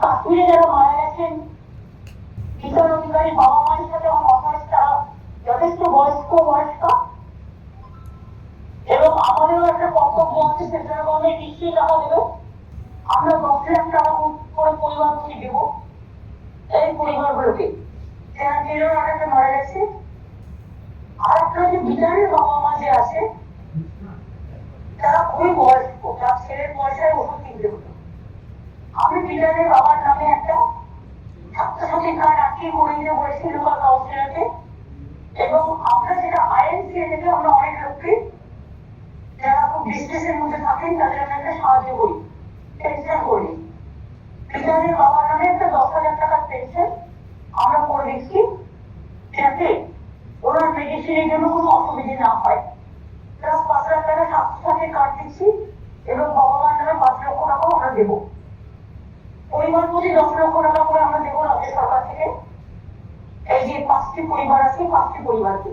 কাশ্মীরে যারা মারা গেছেন কিষাণ অধিকারী বাবা মায়ের সাথে আমার কথা হচ্ছে, তারা যথেষ্ট বয়স্কা, এবং আমাদেরও একটা কর্তব্য আছে, সেন্ট্রাল গভর্নমেন্ট নিশ্চয়ই টাকা দেবে। আমরা 10 লাখ টাকা করে পরিবার প্রতি দেবো এই পরিবারগুলোকে যারা ট্রেনের আঘাতে মারা গেছে। আর একটা যে বিটারের বাবা মা যে আছে, তারা খুবই বয়স্ক, তার ছেলের পয়সায় ওষুধ কিনতে হতো। আমি বিটারের বাবার নামে একটা ছাত্রছাত্রী কার্ড আটকে করে দিতে বলেছি লোকাল কাউন্সিলরকে, এবং আমরা যেটা আইএনসিএ থেকে আমরা অনেক লোককে যারা খুব ডিস্ট্রেসের মধ্যে থাকেন তাদের আমরা একটা সাহায্য করি, পেনশন করি। বিটারের বাবার নামে একটা 10,000 টাকার পেনশন আমরা করে দিচ্ছি, যাতে ওনার মেডিসিনের জন্য কোনো অসুবিধা না হয়। প্লাস 5,000 টাকা ছাত্রছাত্রীর কার্ড দিচ্ছি, এবং বাবা মার নামে 5 লক্ষ টাকাও আমরা দেবো। পরিবার প্রতি 10 লক্ষ টাকা করে আমরা দেবো রাজ্য সরকার থেকে। এই যে 5টি পরিবার আছে, 5টি পরিবারকে